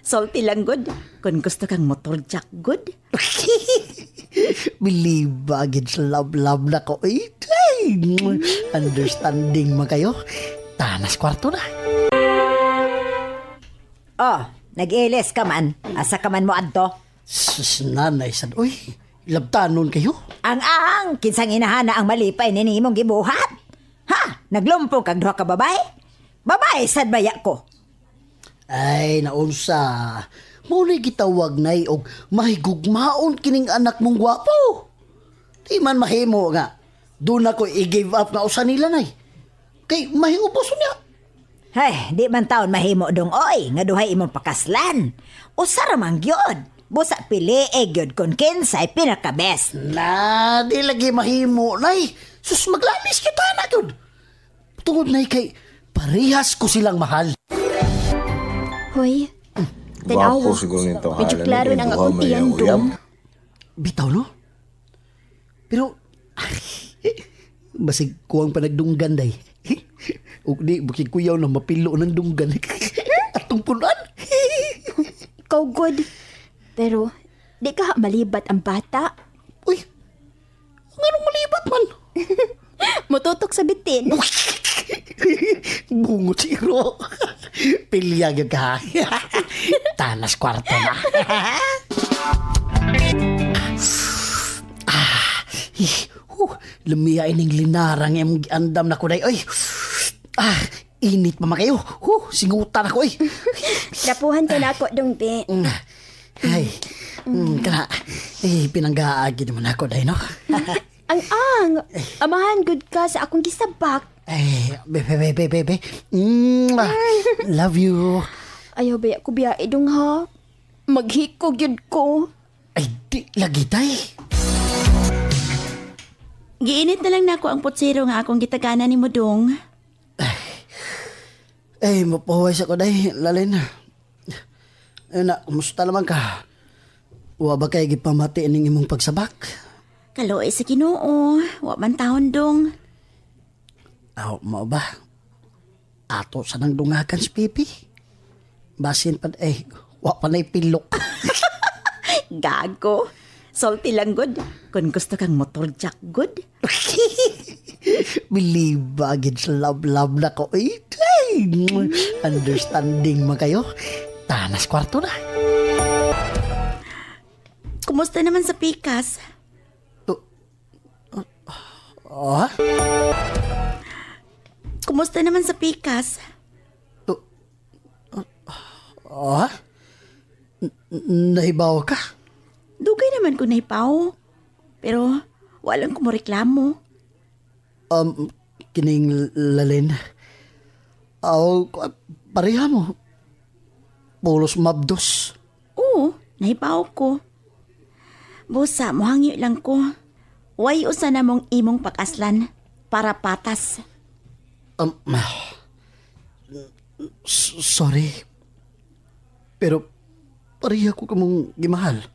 Salty lang good. Kung gusto kang motor jack good. Bilibagin sa love-love na ko. Ay, understanding mo kayo. Tanas kwarto na. Oh, nag-ilis ka man. Asa ka man mo adto? Sus, nanay, sad. Uy, labtanon kayo. Ang kinsang inahana ang malipay ni nimong gibuhat. Ha? Naglumpong kag duha ka babae? Babae sad baya ko. Ay, naunsa. Muna'y gitawag nay og mahigugmaon kining anak mong gwapo. Di man mahimo nga. Doon ako i-give up na usa nila nay. Kay mahingupos niya. Hay, di man taon mahimo dong oy, nga duhay imong pakaslan. Usa ra man gyud. Busa pili gyud kun kinsay pinaka-best. Na, di lagi mahimo nay. Sus, maglalis kita na gyud. Tungod nay kay parehas ko silang mahal. Hoy, Gwapo siguro nito. Medyo klaro ng akong tiyan dong. Bitaw, no? Pero, basig kuwang panagdunggan, day. Ug di, bukid kuyaw na mapilo ng dunggan. Atong punan. Ikaw good. Pero, di ka malibat ang bata. Uy, anong malibat man? Mututok sa bitin. Bungot si Ro. Pilyag ka. Tanas kwarto na. Lumiyain ng linarang yung andam na ko day. Ay, init pa makayo. Singutan ako eh. Dapuhan ka na ako dong, be. Ay, kana. Pinanggaagi naman ako day, no? Ang, amahan good ka sa akong gisabak. Ay, bebe. Love you. Ayaw ba ako biya idong ha? Maghikog yun ko. Ay, di lagi day. Giinit na lang nako ang putsero nga akong gitagana ni mo dong. Ay, mapahuway sa ko day, lalin. Ay na, kumusta naman ka? Wa ba kayo gipamati ning imong pagsabak? Kaloy sa Ginoo, wa man taon dong. Aw, mo ba? Ato sa nang dungakan si Pipi. Basin pa, wa pa na'y pilok. Gago. Salty lang good. Kung gusto kang motor jack good. Bilibagin sa love-love na ko. Ay, understanding mo kayo. Tanas kwarto na. Kumusta naman sa pikas? Oh? Kumusta naman sa pikas? Oh? Nahibaw ka? Dugay naman ko naipaw. Pero walang kumoreklamo. Kining lalin. Aw, pareha mo. Pulos mabdos. Oo, naipaw ko. Busa, mohangyo lang ko. Way usa na mong imong pakaslan para patas. Sorry. Pero pareha ko kamong gimahal.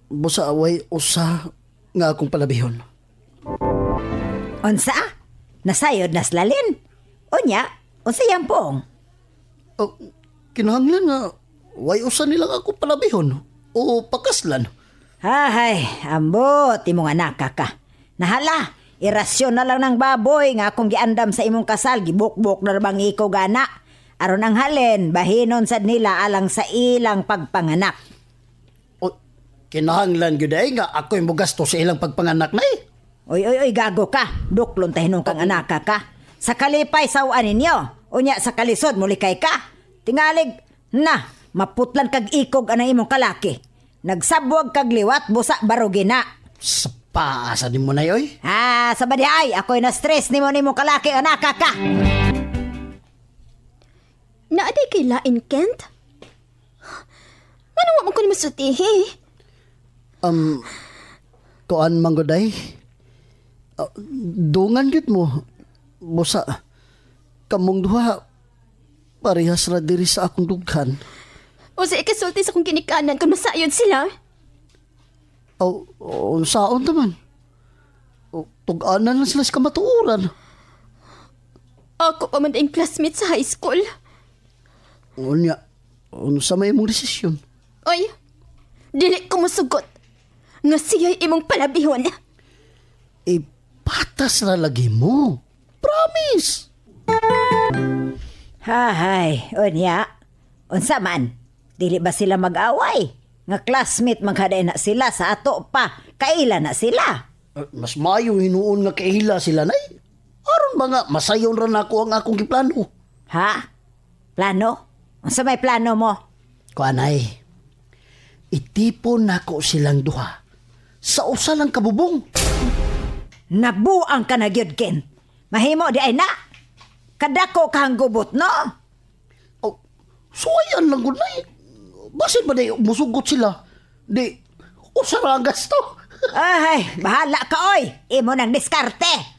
Busa away usa nga akong palabihon. Unsa? Nasayod nas lalin. Unya, unsa yampong? Kinahanglan nga way usa nilang akong palabihon o pakaslan. Hay, ambot imong anak ka. Nahala, irasyon na lang ng baboy nga akong giandam sa imong kasal, gibukbok na bang ikaw gana. Aron ang halin, bahinon sad nila alang sa ilang pagpanganak. Kinahanglan gyud ay nga ako yung gasto sa ilang pagpanganak na eh. Oy, gago ka. Duklon tahinong kang anak ka. Sa kalipay sawaan ninyo. Unya sa kalisod mulikay ka. Tingalig, na, maputlan kag ikog anang imong kalaki. Nagsabwag kag liwat busa barugina. Sa paasa din mo na yoy. Sa badiay, ako'y na-stress nimo kalaki anak ka. Naaday kay lain, Kent? Ano wa man ko ni masutihi? Kuan manggoday. Dungan gid mo. Busa, kamong duha, parehas ra diri sa akong dughan. O sa ikasulti sa kong ginikanan kung masayod sila? Saon naman. Tug-anan lang sila sa kamatuuran. Ako pa man daing classmate sa high school. Unya, Ano sa may mong desisyon? Oy, dili ko musugot. Nga siya'y imong palabihon. Patas na lagi mo. Promise. Hahay, unya. Unsa man, dili ba sila mag-away? Nga classmate maghaday na sila sa ato pa. Kaila na sila. Mas mayo hinuon nga kaila sila nay. Aron ba nga masayon ra nako ang akong giplano. Ha? Plano? Unsa may plano mo? Kuanay. Itipon nako silang duha sa usa lang kabubong. Nabuang ka na gyud ken. Mahimo di ay na. Kadako kang gubot no? Oh, suwayan lang gud nay. Basin ba day musugot sila? Di usaragas to. Ay, bahala ka oy. Imo nang diskarte.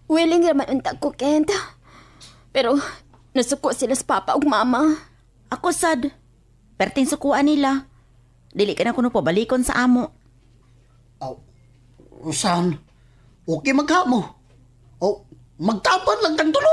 Willing raman unta ko, Kent. Pero nasuko sila sa papa ug mama. Ako sad. Perting sukuan nila. Dili ka na kuno pabalikon sa amo. Usan, okay maghamo. O, magtapan lang tang tulo.